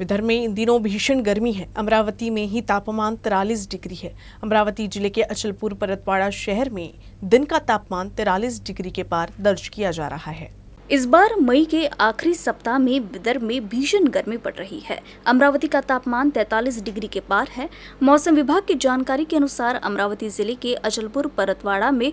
विदर्भ में इन दिनों भीषण गर्मी है। अमरावती में ही तापमान 43 डिग्री है। अमरावती जिले के अचलपुर परतवाड़ा शहर में दिन का तापमान 43 डिग्री के पार दर्ज किया जा रहा है। इस बार मई के आखिरी सप्ताह में विदर्भ में भीषण गर्मी पड़ रही है। अमरावती का तापमान 43 डिग्री के पार है। मौसम विभाग की जानकारी के अनुसार अमरावती जिले के अचलपुर परतवाड़ा में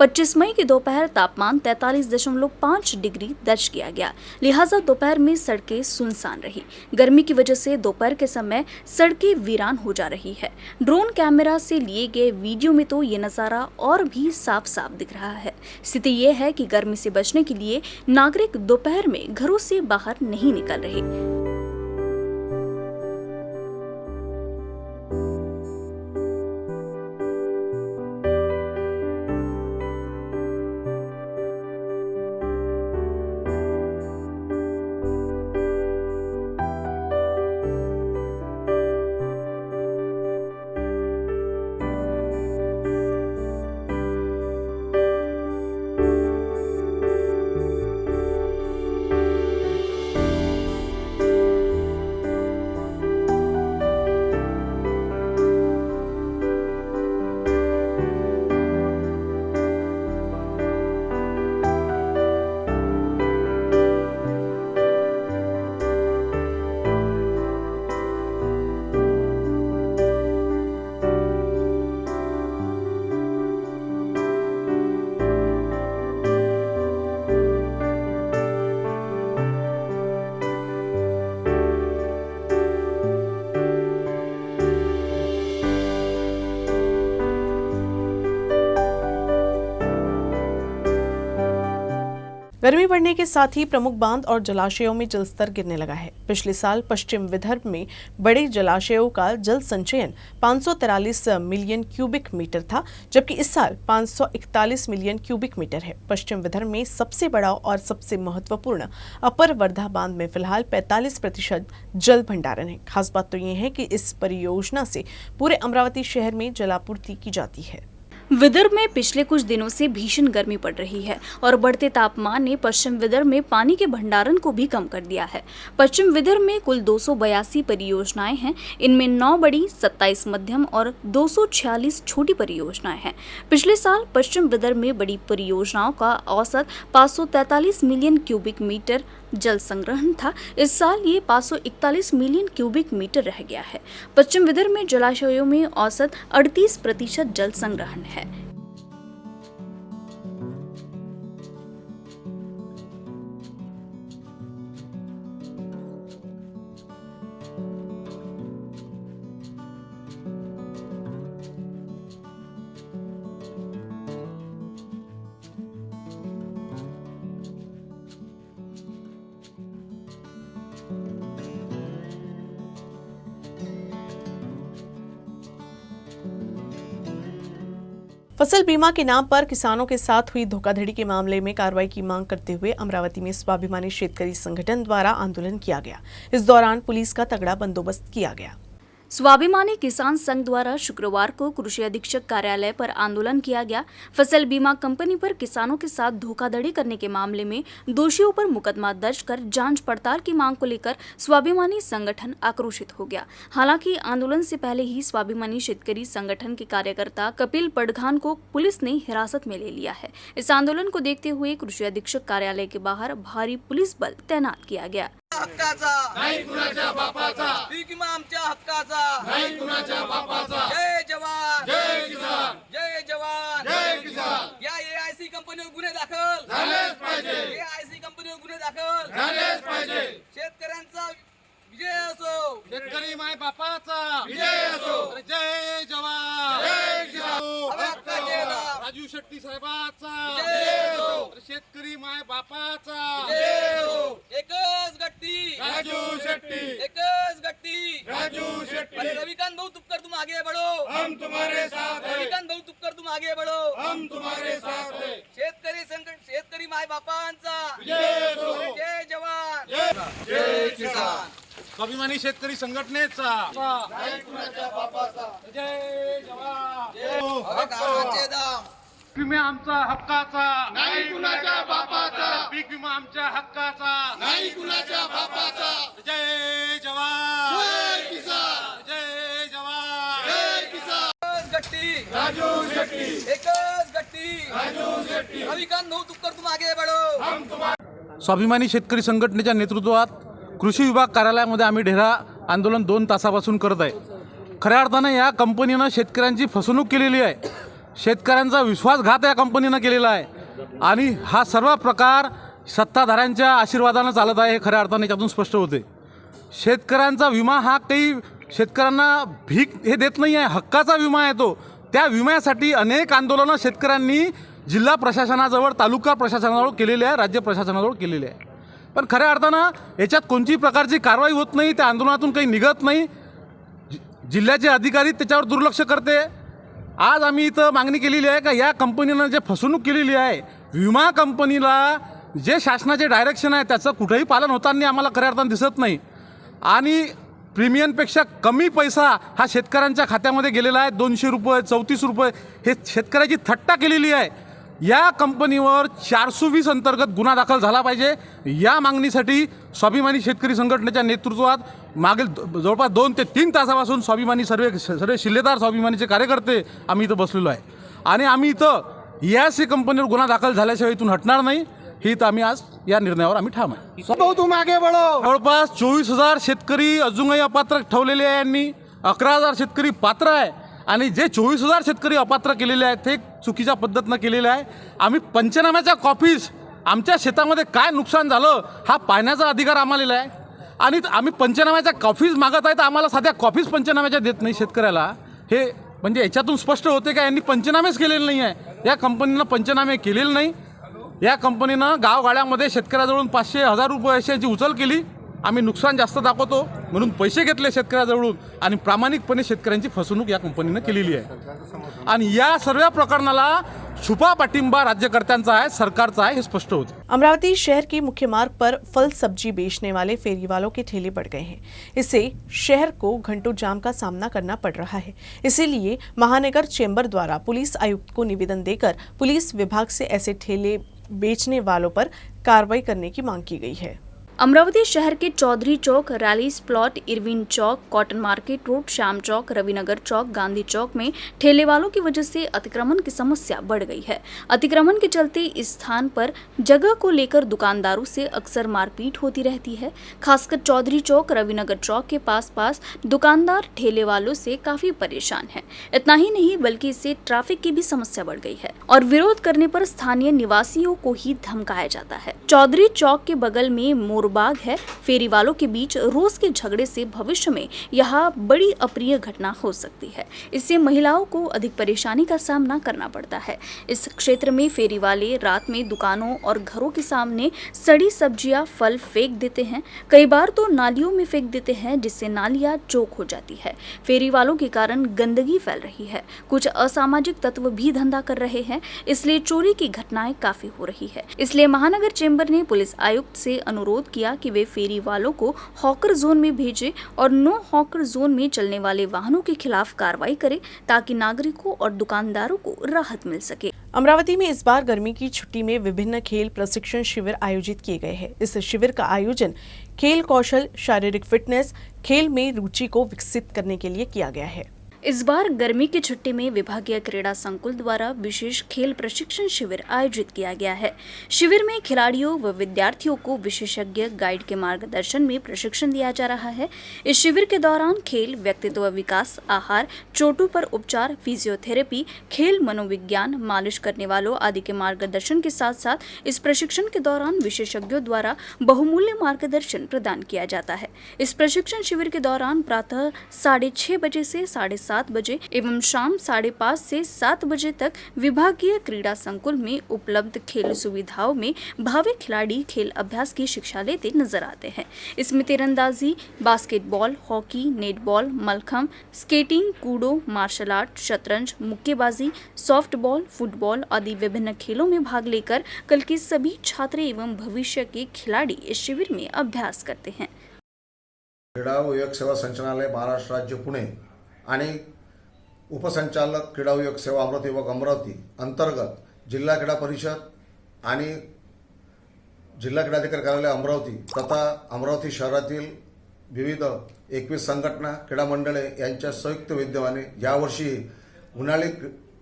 25 मई की दोपहर तापमान 43.5 डिग्री दर्ज किया गया। लिहाजा दोपहर में सड़कें सुनसान रही। गर्मी की वजह से दोपहर के समय सड़कें वीरान हो जा रही है। ड्रोन कैमरा से लिए गए वीडियो में तो ये नज़ारा और भी साफ साफ दिख रहा है। स्थिति ये है कि गर्मी से बचने के लिए नागरिक दोपहर में घरों से बाहर नहीं निकल रहे। गर्मी बढ़ने के साथ ही प्रमुख बांध और जलाशयों में जलस्तर गिरने लगा है। पिछले साल पश्चिम विदर्भ में बड़े जलाशयों का जल संचयन 543 मिलियन क्यूबिक मीटर था, जबकि इस साल 541 मिलियन क्यूबिक मीटर है। पश्चिम विदर्भ में सबसे बड़ा और सबसे महत्वपूर्ण अपर वर्धा बांध में फिलहाल 45% जल भंडारण है। खास बात तो ये है कि इस परियोजना से पूरे अमरावती शहर में जलापूर्ति की जाती है। विदर्भ में पिछले कुछ दिनों से भीषण गर्मी पड़ रही है और बढ़ते तापमान ने पश्चिम विदर्भ में पानी के भंडारण को भी कम कर दिया है। पश्चिम विदर्भ में कुल 282 परियोजनाएं हैं। इनमें 9 बड़ी, 27 मध्यम और 246 छोटी परियोजनाएं हैं। पिछले साल पश्चिम विदर्भ में बड़ी परियोजनाओं का औसत 543 मिलियन क्यूबिक मीटर जल संग्रहण था। इस साल ये 541 मिलियन क्यूबिक मीटर रह गया है। पश्चिम विदर्भ में जलाशयों में औसत 38% जल संग्रहण है। फसल बीमा के नाम पर किसानों के साथ हुई धोखाधड़ी के मामले में कार्रवाई की मांग करते हुए अमरावती में स्वाभिमानी शेतकरी संगठन द्वारा आंदोलन किया गया। इस दौरान पुलिस का तगड़ा बंदोबस्त किया गया। स्वाभिमानी किसान संघ द्वारा शुक्रवार को कृषि अधीक्षक कार्यालय पर आंदोलन किया गया। फसल बीमा कंपनी पर किसानों के साथ धोखाधड़ी करने के मामले में दोषियों पर मुकदमा दर्ज कर जांच पड़ताल की मांग को लेकर स्वाभिमानी संगठन आक्रोशित हो गया। हालांकि आंदोलन से पहले ही स्वाभिमानी शेतकरी संगठन के कार्यकर्ता कपिल पडघान को पुलिस ने हिरासत में ले लिया है। इस आंदोलन को देखते हुए कृषि अधीक्षक कार्यालय के बाहर भारी पुलिस बल तैनात किया गया। हक्काचा नाही कुणाच्या बापाचा, पीक विमा आमच्या हक्काचा नाही कुणाच्या बापाचा। जय जवान जय किसान, जय जवान जय किसान। या एआयसी कंपनीवर गुन्हे दाखल झालेच पाहिजे। एआयसी कंपनीवर गुन्हे दाखल झालेच पाहिजे। शेतकऱ्यांचा विजय असो, शेतकरी माय बापाचा विजय असो। जय जवान जय किसान, राजू शेट्टी साहेबाचा विजय असो। शेतकरी माय बापाचा विजय असो। एकच गट्टी राजू शेट्टी, एकच गट्टी राजू शेट्टी। अरे रविकांत भाऊ तुपकर तुम आगे बढ़ो, हम तुम्हारे साथ हैं। रविकांत भाऊ तुपकर तुम आगे बढ़ो, हम तुम्हारे साथ हैं। शेतकरी संघटन, शेतकरी माय बापांचा विजय असो। जय जवान जय किसान। स्वाभिमानी शेतकरी संघटनेचा जय कुणाच्या बापाचा, जय जवान जय हक्काचे दाम। विमा आमचा हक्काचा नाही कुणाच्या बापाचा, पीक विमा आमच्या हक्काचा नाही कुणाच्या बापाचा. जय जवान जय किसान, जय जवान जय किसान. एकच गट्टी राजू शेट्टी, एकच गट्टी राजू शेट्टी. अभिकान नऊ तुक्कर तुम आगे बढ़ो. हम तुम्हारे स्वाभिमानी शेतकरी संघटनेच्या नेतृत्वात कृषी विभाग कार्यालयामध्ये आम्ही ढेरा आंदोलन 2 तासापासून करत आहे. खऱ्या अर्थानं या कंपनीनं शेतकऱ्यांची फसवणूक केलेली आहे. शेतकऱ्यांचा विश्वासघात या कंपनीनं केलेला आहे आणि हा सर्व प्रकार सत्ताधाऱ्यांच्या आशीर्वादानं चालत आहे हे खऱ्या अर्थाने याच्यातून स्पष्ट होते. शेतकऱ्यांचा विमा हा काही शेतकऱ्यांना भीक हे देत नाही आहे, हक्काचा विमा आहे तो. त्या विम्यासाठी अनेक आंदोलनं शेतकऱ्यांनी जिल्हा प्रशासनाजवळ, तालुका प्रशासनाजवळ केलेली आहे, राज्य प्रशासनाजवळ केलेली आहे. पण खऱ्या अर्थानं याच्यात कोणतीही प्रकारची कारवाई होत नाही, त्या आंदोलनातून काही निघत नाही. जिल्ह्याचे अधिकारी त्याच्यावर दुर्लक्ष करते. आज आम्ही इथं मागणी केलेली आहे का या कंपनीनं जे फसवणूक केलेली आहे, विमा कंपनीला जे शासनाचे डायरेक्शन आहे त्याचं कुठेही पालन होताना आम्हाला खऱ्या अर्थानं दिसत नाही. आणि प्रीमियमपेक्षा कमी पैसा हा शेतकऱ्यांच्या खात्यामध्ये गेलेला आहे. 200 रुपये, 34 रुपये हे शेतकऱ्याची थट्टा केलेली आहे. या कंपनीवर 420 अंतर्गत गुन्हा दाखल झाला पाहिजे. या मागणीसाठी स्वाभिमानी शेतकरी संघटनेच्या नेतृत्वात मागील जवळपास 2 ते 3 तासापासून स्वाभिमानी सर्व शिल्लेदार स्वाभिमानीचे कार्यकर्ते आम्ही इथं बसलेलो आहे. आणि आम्ही इथं यासी कंपनीवर गुन्हा दाखल झाल्याशिवाय इथून हटणार नाही. ही तर आम्ही आज या निर्णयावर आम्ही ठाम आहे. तुम आगे बढ़ो. जवळपास 24,000 शेतकरी अजूनही अपात्र ठेवलेले आहे यांनी. 11,000 शेतकरी पात्र आहे आणि जे 24,000 शेतकरी अपात्र केलेले आहेत ते चुकीच्या पद्धतीनं केलेले आहे. आम्ही पंचनाम्याच्या कॉपीज आमच्या शेतामध्ये काय नुकसान झालं हा पाहण्याचा अधिकार आम्हाला आहे. आणि आम्ही पंचनाम्याच्या कॉपीज मागत आहे तर आम्हाला साध्या कॉपीज पंचनाम्याच्या देत नाही शेतकऱ्याला. हे म्हणजे याच्यातून स्पष्ट होते का यांनी पंचनामेच केलेले नाही आहे. या कंपनीनं पंचनामे केलेले नाही. या कंपनीनं गावगाड्यामध्ये शेतकऱ्याजवळून 500-1000 रुपये अशी उचल केली. आम्ही नुकसान जास्त दाखवतो म्हणून पैसे घेतले शेतकऱ्याजवळून आणि प्रामाणिकपणे शेतकऱ्यांची फसवणूक या कंपनीनं केलेली आहे. आणि या सर्व प्रकरणाला छुपा पाठिंबा राज्यकर्त्यांचा आहे, सरकारचा आहे, हे स्पष्ट होते. अमरावती शहर के मुख्य मार्ग पर फल सब्जी बेचने वाले फेरी वालों के ठेले बढ़ गए हैं. इससे शहर को घंटों जाम का सामना करना पड़ रहा है. इसीलिए महानगर चेंबर द्वारा पुलिस आयुक्त को निवेदन देकर पुलिस विभाग से ऐसे ठेले बेचने वालों पर कार्रवाई करने की मांग की गई है. अमरावती शहर के चौधरी चौक, रैलीस प्लॉट, इरविन चौक, कॉटन मार्केट रोड, श्याम चौक, रविनगर चौक, गांधी चौक में ठेले वालों की वजह से अतिक्रमण की समस्या बढ़ गई है. अतिक्रमण के चलते इस स्थान पर जगह को लेकर दुकानदारों से अक्सर मारपीट होती रहती है. खासकर चौधरी चौक, रविनगर चौक के पास दुकानदार ठेले वालों से काफी परेशान है. इतना ही नहीं बल्कि इससे ट्रैफिक की भी समस्या बढ़ गई है और विरोध करने पर स्थानीय निवासियों को ही धमकाया जाता है. चौधरी चौक के बगल में बाग है. फेरी वालों के बीच रोज के झगड़े से भविष्य में यहाँ बड़ी अप्रिय घटना हो सकती है. इससे महिलाओं को अधिक परेशानी का सामना करना पड़ता है. इस क्षेत्र में फेरी वाले रात में दुकानों और घरों के सामने सड़ी सब्जियां, फल फेंक देते हैं. कई बार तो नालियों में फेंक देते हैं जिससे नालियां चौक हो जाती है. फेरी वालों के कारण गंदगी फैल रही है. कुछ असामाजिक तत्व भी धंधा कर रहे हैं, इसलिए चोरी की घटनाएं काफी हो रही है. इसलिए महानगर चेंबर ने पुलिस आयुक्त से अनुरोध किया कि वे फेरी वालों को हॉकर जोन में भेजें और नो हॉकर जोन में चलने वाले वाहनों के खिलाफ कार्रवाई करें ताकि नागरिकों और दुकानदारों को राहत मिल सके. अमरावती में इस बार गर्मी की छुट्टी में विभिन्न खेल प्रशिक्षण शिविर आयोजित किए गए हैं. इस शिविर का आयोजन खेल कौशल, शारीरिक फिटनेस, खेल में रुचि को विकसित करने के लिए किया गया है. इस बार गर्मी की छुट्टी में विभागीय क्रीड़ा संकुल द्वारा विशेष खेल प्रशिक्षण शिविर आयोजित किया गया है. शिविर में खिलाड़ियों व विद्यार्थियों को विशेषज्ञ गाइड के मार्गदर्शन में प्रशिक्षण दिया जा रहा है. इस शिविर के दौरान खेल, व्यक्तित्व विकास, आहार, चोटों पर उपचार, फिजियोथेरेपी, खेल मनोविज्ञान, मालिश करने वालों आदि के मार्गदर्शन के साथ साथ इस प्रशिक्षण के दौरान विशेषज्ञों द्वारा बहुमूल्य मार्गदर्शन प्रदान किया जाता है. इस प्रशिक्षण शिविर के दौरान प्रातः 6:30 बजे से 7:30 बजे एवं शाम 5:30 से 7 बजे तक विभागीय क्रीड़ा संकुल में उपलब्ध खेल सुविधाओं में भावी खिलाड़ी खेल अभ्यास की शिक्षा लेते नजर आते हैं. इसमें तीरंदाजी, basketball, hockey, netball, Mallakhamb, skating, kudo, martial art, शतरंज, मुक्केबाजी, सॉफ्टबॉल, फुटबॉल आदि विभिन्न खेलों में भाग लेकर कल के सभी छात्र एवं भविष्य के खिलाड़ी इस शिविर में अभ्यास करते हैं. क्रीडा व युवक सेवा संचालनालय महाराष्ट्र राज्य पुणे आणि उपसंचालक क्रीडा व युवक सेवा अमरावती विभाग अमरावती अंतर्गत जिल्हा क्रीडा परिषद आणि जिल्हा क्रीडाधिकारी कार्यालय अमरावती तथा अमरावती शहरातील विविध 21 संघटना क्रीडा मंडळे यांच्या संयुक्त विद्यमाने यावर्षी उन्हाळी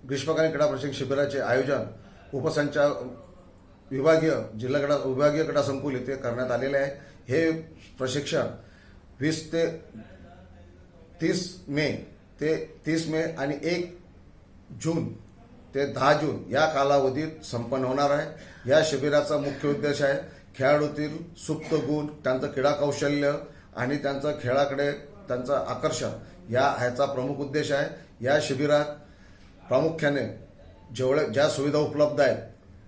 ग्रीष्मकालीन क्रीडा प्रशिक्षण शिबिराचे आयोजन विभागीय क्रीडा संकुल येथे करण्यात आलेले आहे। हे प्रशिक्षण 20 ते 30 मे आणि 1 जून ते 10 जून या कालावधीत संपन्न होणार आहे। या शिबिराचा मुख्य उद्देश आहे खेळाडूतील सुप्त गुण, त्यांचं क्रीडा कौशल्य आणि त्यांचं खेळाकडे त्यांचं आकर्षण ह्याचा प्रमुख उद्देश आहे। या शिबिरात प्रामुख्याने ज्या सुविधा उपलब्ध आहेत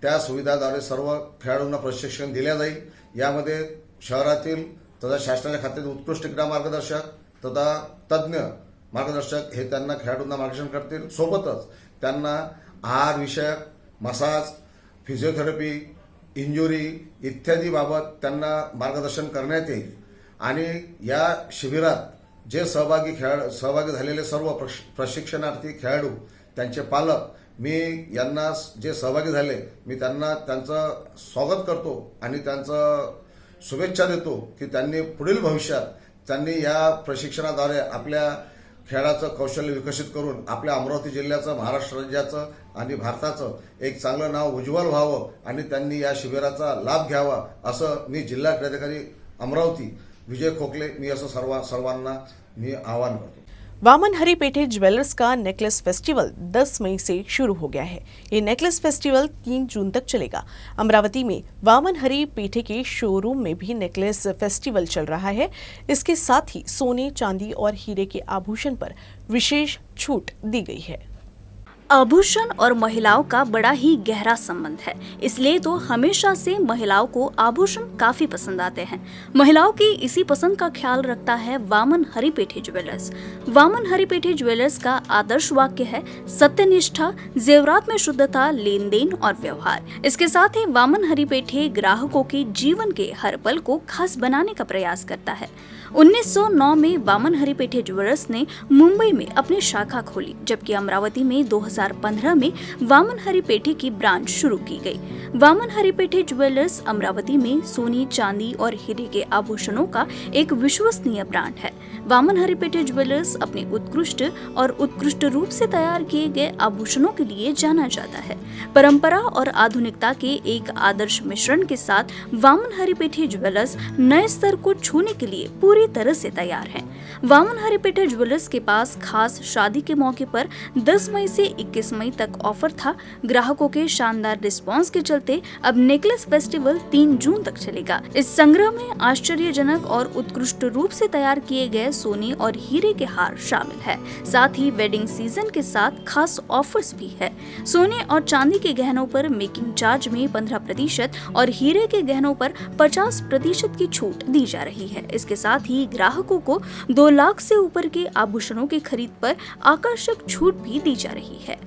त्या सुविधाद्वारे सर्व खेळाडूंना प्रशिक्षण दिले जाईल। यामध्ये शहरातील तथा शासनाच्या खात्यातील उत्कृष्ट क्रीडा मार्गदर्शक तथा तज्ज्ञ मार्गदर्शक हे त्यांना खेळाडूंना मार्गदर्शन करतील। सोबतच त्यांना आहार विषयक, मसाज, फिजिओथेरपी, इंजुरी इत्यादी बाबत त्यांना मार्गदर्शन करण्यात येईल। आणि या शिबिरात जे सहभागी झालेले सर्व प्रशिक्षणार्थी, खेळाडू, त्यांचे पालक, मी यांना जे सहभागी झाले मी त्यांचं स्वागत करतो आणि त्यांचं शुभेच्छा देतो की त्यांनी पुढील भविष्यात त्यांनी या प्रशिक्षणाद्वारे आपल्या खेळाचं कौशल्य विकसित करून आपल्या अमरावती जिल्ह्याचं, महाराष्ट्र राज्याचं आणि भारताचं एक चांगलं नाव उज्ज्वल व्हावं आणि त्यांनी या शिबिराचा लाभ घ्यावा असं मी जिल्हा क्रीडाधिकारी अमरावती विजय खोकले मी असं सर्वांना मी आवाहन करतो। वामन हरी पेठे ज्वेलर्स का नेकलेस फेस्टिवल 10 मई से शुरू हो गया है। ये नेकलेस फेस्टिवल 3 जून तक चलेगा। अमरावती में वामन हरी पेठे के शोरूम में भी नेकलेस फेस्टिवल चल रहा है। इसके साथ ही सोने, चांदी और हीरे के आभूषण पर विशेष छूट दी गई है। आभूषण और महिलाओं का बड़ा ही गहरा संबंध है, इसलिए तो हमेशा से महिलाओं को आभूषण काफी पसंद आते हैं। महिलाओं की इसी पसंद का ख्याल रखता है वामन हरी पेठे ज्वेलर्स। वामन हरी पेठे ज्वेलर्स का आदर्श वाक्य है सत्यनिष्ठा, जेवरात में शुद्धता, लेन देन और व्यवहार। इसके साथ ही वामन हरी पेठे ग्राहकों के जीवन के हर पल को खास बनाने का प्रयास करता है। 1909 में वामन हरी पेठे ज्वेलर्स ने मुंबई में अपनी शाखा खोली, जबकि अमरावती में 2015 में वामन हरी पेठे की ब्रांच शुरू की गई। वामन हरी पेठे ज्वेलर्स अमरावती में सोने, चांदी और हीरे के आभूषणों का एक विश्वसनीय ब्रांड है। वामन हरी पेठे ज्वेलर्स अपने उत्कृष्ट रूप से तैयार किए गए आभूषणों के लिए जाना जाता है। परंपरा और आधुनिकता के एक आदर्श मिश्रण के साथ वामन हरी पेठे ज्वेलर्स नए स्तर को छूने के लिए पूरी तरह से तैयार हैं। वामन हरी पेठे ज्वेलर्स के पास खास शादी के मौके पर 10 मई से 21 मई तक ऑफर था। ग्राहकों के शानदार रिस्पांस के चलते अब नेकलेस फेस्टिवल 3 जून तक चलेगा। इस संग्रह में आश्चर्यजनक और उत्कृष्ट रूप से तैयार किए गए सोने और हीरे के हार शामिल है। साथ ही वेडिंग सीजन के साथ खास ऑफर्स भी है। सोने और चांदी के गहनों पर मेकिंग चार्ज में 15% और हीरे के गहनों पर 50% की छूट दी जा रही है। इसके साथ ही ग्राहकों को 2 लाख से ऊपर के आभूषणों की खरीद पर आकर्षक छूट भी दी जा रही है।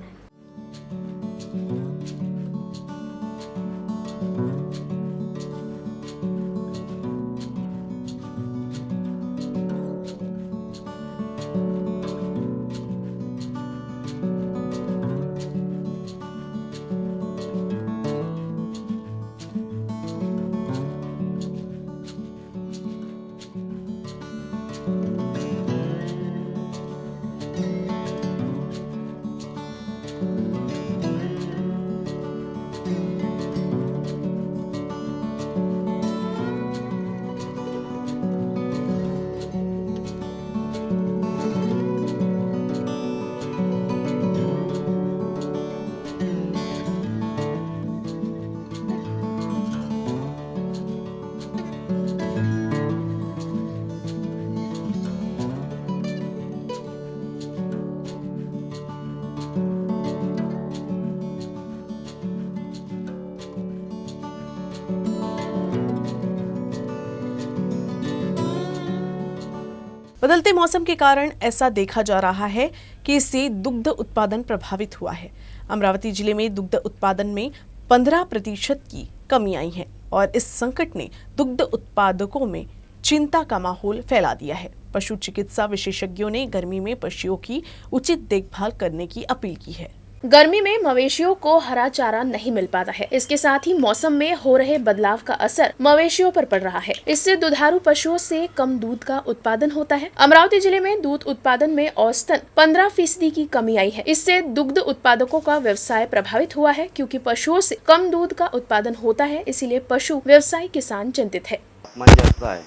बदलते मौसम के कारण ऐसा देखा जा रहा है कि इससे दुग्ध उत्पादन प्रभावित हुआ है। अमरावती जिले में दुग्ध उत्पादन में 15% की कमी आई है और इस संकट ने दुग्ध उत्पादकों में चिंता का माहौल फैला दिया है। पशु चिकित्सा विशेषज्ञों ने गर्मी में पशुओं की उचित देखभाल करने की अपील की है। गर्मी में मवेशियों को हरा चारा नहीं मिल पाता है। इसके साथ ही मौसम में हो रहे बदलाव का असर मवेशियों पर पड़ रहा है। इससे दुधारू पशुओं से कम दूध का उत्पादन होता है। अमरावती जिले में दूध उत्पादन में औसतन 15% की कमी आई है। इससे दुग्ध उत्पादकों का व्यवसाय प्रभावित हुआ है, क्योंकि पशुओं से कम दूध का उत्पादन होता है। इसीलिए पशु व्यवसायी किसान चिंतित है। तापमान जास्त आहे.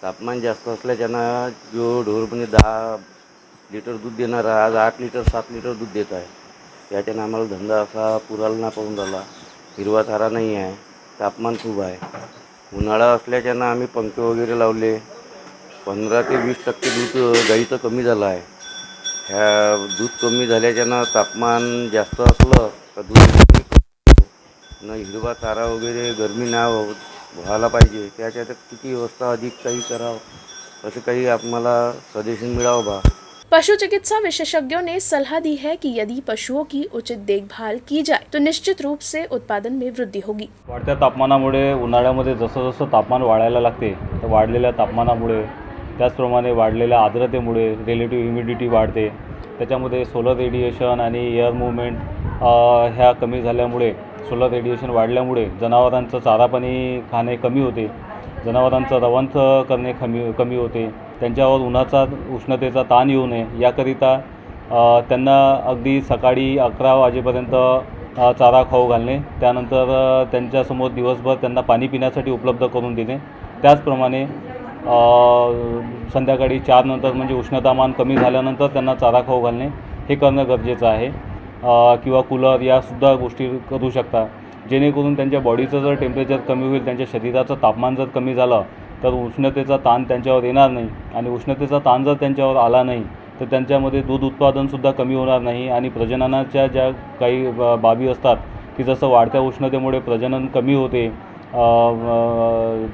तापमान जास्त असल्याच्यानं जो ढोर म्हणजे 10 लिटर दूध देणारा आज 8 लिटर 7 लिटर दूध देत आहे. याच्यानं आम्हाला धंदा असा पुराला ना पडून राहिला. हिरवा चारा नाही आहे, तापमान खूप आहे. उन्हाळा असल्याच्यानं आम्ही पंखे वगैरे लावले. 15 ते 20% दूध गाईचं कमी झालं आहे. ह्या दूध कमी झाल्याच्यानं तापमान जास्त असलं तर दूध न हिरवा चारा वगैरे गरमी नाही व्हायला पाहिजे. त्याच्यात किती व्यवस्था अधिक काही करावं असं काही आम्हाला सजेशन मिळावं बा. पशु चिकित्सा विशेषज्ञों ने सलाह दी है कि यदि पशुओं की उचित देखभाल की जाए तो निश्चित रूप से उत्पादन में वृद्धि होगी। वाढत्या तापमानामुळे उन्हाळ्यामध्ये जसं जसं तापमान वाढायला लागते तर वाढलेल्या तापमानामुळे त्याचप्रमाणे वाढलेल्या आर्द्रतेमुळे रिलेटिव्ह ह्युमिडिटी वाढते. त्याच्यामध्ये सोलर रेडिएशन आणि एअर मूवमेंट ह्या कमी झाल्यामुळे सोलर रेडिएशन वाढल्यामुळे जनावरांचं चारा पाणी खाणे कमी होते. जनावरांचं रवंथ करणे कमी होते. त्यांच्यावर उष्णतेचा ताण येऊ नये याकरिता त्यांना अगदी सकाळी 11 वाजेपर्यंत चारा खाऊ घालणे, त्यानंतर त्यांच्यासमोर दिवसभर त्यांना पाणी पिण्यासाठी उपलब्ध करून देणे. त्याचप्रमाणे संध्याकाळी 4 नंतर म्हणजे उष्णतामान कमी झाल्यानंतर त्यांना चारा खाऊ घालणे हे करणं गरजेचं आहे. किंवा कूलर यासुद्धा गोष्टी करू शकता, जेणेकरून त्यांच्या बॉडीचं जर टेम्परेचर कमी होईल, त्यांच्या शरीराचं तापमान जर कमी झालं तर उष्णतेचा ताण त्यांच्यावर येणार नाही. आणि उष्णतेचा ताण जर त्यांच्यावर आला नाही तर त्यांच्यामध्ये दूध उत्पादनसुद्धा कमी होणार नाही. आणि प्रजननाच्या ज्या काही बाबी असतात की जसं वाढत्या उष्णतेमुळे प्रजनन कमी होते,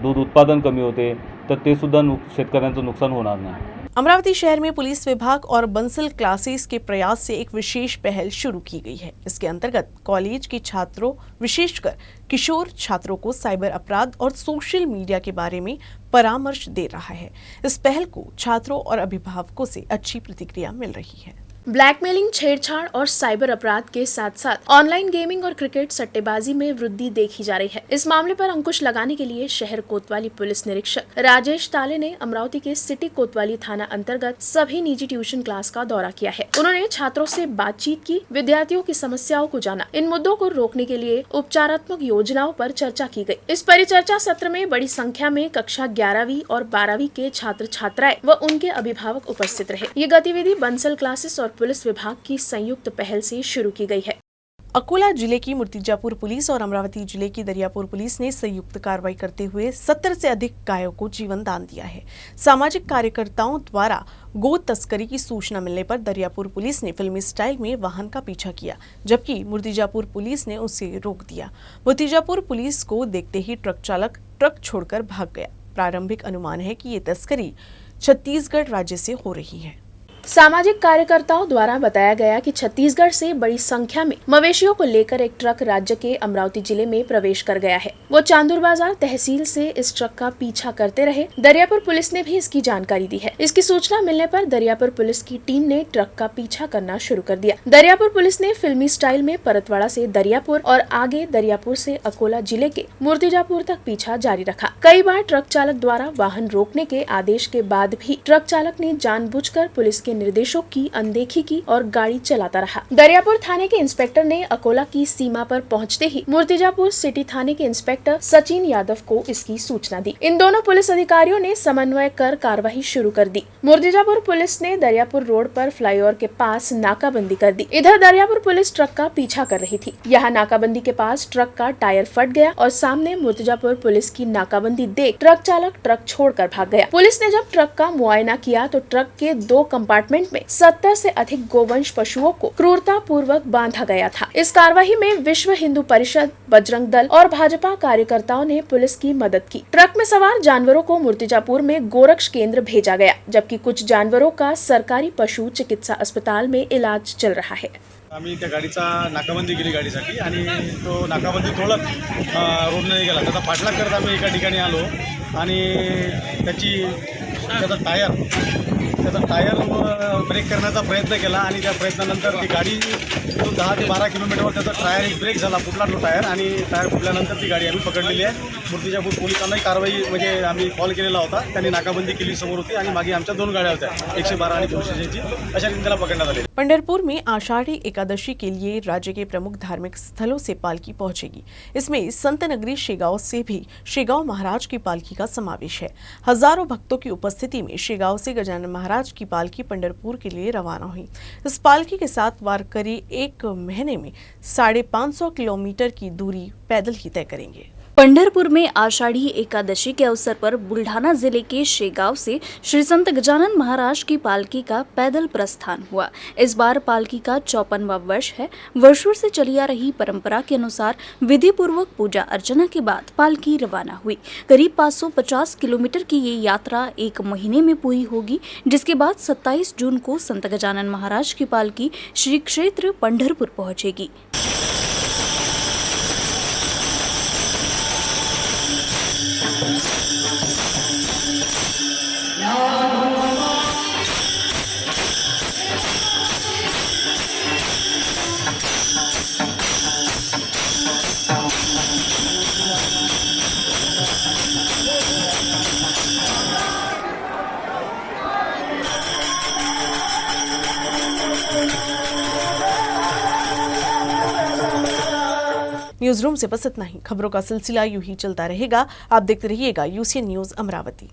दूध उत्पादन कमी होते, तर ते सुद्धा शेतकऱ्यांचं नुकसान होणार नाही. अमरावती शहर में पुलिस विभाग और बंसल क्लासेस के प्रयास से एक विशेष पहल शुरू की गई है। इसके अंतर्गत कॉलेज के छात्रों, विशेषकर किशोर छात्रों को साइबर अपराध और सोशल मीडिया के बारे में परामर्श दे रहा है। इस पहल को छात्रों और अभिभावकों से अच्छी प्रतिक्रिया मिल रही है। ब्लैकमेलिंग, छेड़छाड़ और साइबर अपराध के साथ साथ ऑनलाइन गेमिंग और क्रिकेट सट्टेबाजी में वृद्धि देखी जा रही है। इस मामले पर अंकुश लगाने के लिए शहर कोतवाली पुलिस निरीक्षक राजेश ताले ने अमरावती के सिटी कोतवाली थाना अंतर्गत सभी निजी ट्यूशन क्लास का दौरा किया है। उन्होंने छात्रों से बातचीत की, विद्यार्थियों की समस्याओं को जाना। इन मुद्दों को रोकने के लिए उपचारात्मक योजनाओं पर चर्चा की गई। इस परिचर्चा सत्र में बड़ी संख्या में कक्षा 11वीं और 12वीं के छात्र छात्राएं व उनके अभिभावक उपस्थित रहे। ये गतिविधि बंसल क्लासेस और पुलिस विभाग की संयुक्त पहल से शुरू की गई है। अकोला जिले की मूर्तिजापुर पुलिस और अमरावती जिले की दरियापुर पुलिस ने संयुक्त कार्रवाई करते हुए 70 से अधिक गायों को जीवन दान दिया है। सामाजिक कार्यकर्ताओं द्वारा गो तस्करी की सूचना मिलने पर दरियापुर पुलिस ने फिल्मी स्टाइल में वाहन का पीछा किया, जबकि मूर्तिजापुर पुलिस ने उसे रोक दिया। मूर्तिजापुर पुलिस को देखते ही ट्रक चालक ट्रक छोड़कर भाग गया। प्रारंभिक अनुमान है कि ये तस्करी छत्तीसगढ़ राज्य से हो रही है। सामाजिक कार्यकर्ताओं द्वारा बताया गया कि छत्तीसगढ़ से बड़ी संख्या में मवेशियों को लेकर एक ट्रक राज्य के अमरावती जिले में प्रवेश कर गया है। वो चांदुर बाजार तहसील से इस ट्रक का पीछा करते रहे। दरियापुर पुलिस ने भी इसकी जानकारी दी है। इसकी सूचना मिलने पर दरियापुर पुलिस की टीम ने ट्रक का पीछा करना शुरू कर दिया। दरियापुर पुलिस ने फिल्मी स्टाइल में परतवाड़ा से दरियापुर और आगे दरियापुर से अकोला जिले के मूर्तिजापुर तक पीछा जारी रखा। कई बार ट्रक चालक द्वारा वाहन रोकने के आदेश के बाद भी ट्रक चालक ने जानबूझकर पुलिस के निर्देशों की अनदेखी की और गाड़ी चलाता रहा। दरियापुर थाने के इंस्पेक्टर ने अकोला की सीमा पर पहुंचते ही मूर्तिजापुर सिटी थाने के इंस्पेक्टर सचिन यादव को इसकी सूचना दी। इन दोनों पुलिस अधिकारियों ने समन्वय कर कार्रवाई शुरू कर दी। मूर्तिजापुर पुलिस ने दरियापुर रोड पर फ्लाईओवर के पास नाकाबंदी कर दी। इधर दरियापुर पुलिस ट्रक का पीछा कर रही थी। यहाँ नाकाबंदी के पास ट्रक का टायर फट गया और सामने मूर्तिजापुर पुलिस की नाकाबंदी देख ट्रक चालक ट्रक छोड़कर भाग गया। पुलिस ने जब ट्रक का मुआयना किया तो ट्रक के 2 कंपार्टमेंट में 70 से अधिक गोवंश पशुओं को क्रूरता पूर्वक बांधा गया था। इस कार्यवाही में विश्व हिंदू परिषद, बजरंग दल और भाजपा कार्यकर्ताओं ने पुलिस की मदद की। ट्रक में सवार जानवरों को मूर्तिजापुर में गोरक्ष केंद्र भेजा गया, जबकि कुछ जानवरों का सरकारी पशु चिकित्सा अस्पताल में इलाज चल रहा है। आम्ही त्या गाडीचा नाकाबंदी केली गाडीसाठी आणि तो नाकाबंदी तोडत रोडने गेला। त्याचा पाठलाग करत आम्ही एका ठिकाणी आलो आणि त्याचा टायर त्याचा टायर ब्रेक करण्याचा प्रयत्न केला आणि त्या प्रयत्नानंतर ती गाडी इथून 10 ते 12 किलोमीटरवर त्याचा टायर एक ब्रेक झाला, फुटला तो टायर आणि टायर फुटल्यानंतर ती गाडी आम्ही पकडलेली आहे. मूर्तिजापूर पोलिसांनाही कारवाई म्हणजे आम्ही कॉल केलेला होता, त्यांनी नाकाबंदी केली समोर होती आणि मागे आमच्या 2 गाड्या होत्या 112 आणि 206ची, अशा रीतीने त्याला पकडण्यात आले. पंढरपुर में आषाढ़ी एकादशी के लिए राज्य के प्रमुख धार्मिक स्थलों से पालकी पहुंचेगी। इसमें संत नगरी शेगांव से भी शेगांव महाराज की पालकी का समावेश है। हजारों भक्तों की उपस्थिति में शेगांव से गजानन महाराज की पालकी पंढरपुर के लिए रवाना हुई। इस पालकी के साथ वारकरी 1 महीने में 550 किलोमीटर की दूरी पैदल ही तय करेंगे। पंढरपुर में आषाढ़ी एकादशी के अवसर पर बुल्ढाना जिले के शेगांव से श्री संत गजानन महाराज की पालकी का पैदल प्रस्थान हुआ। इस बार पालकी का 54वां वर्ष है। वर्षों से चली आ रही परंपरा के अनुसार विधि पूर्वक पूजा अर्चना के बाद पालकी रवाना हुई। करीब 550 किलोमीटर की ये यात्रा 1 महीने में पूरी होगी, जिसके बाद 27 जून को संत गजानन महाराज की पालकी श्री क्षेत्र पंढरपुर पहुंचेगी। न्यूज रूम से बस इतना ही। खबरों का सिलसिला यूं ही चलता रहेगा। आप देखते रहिएगा UCN न्यूज अमरावती।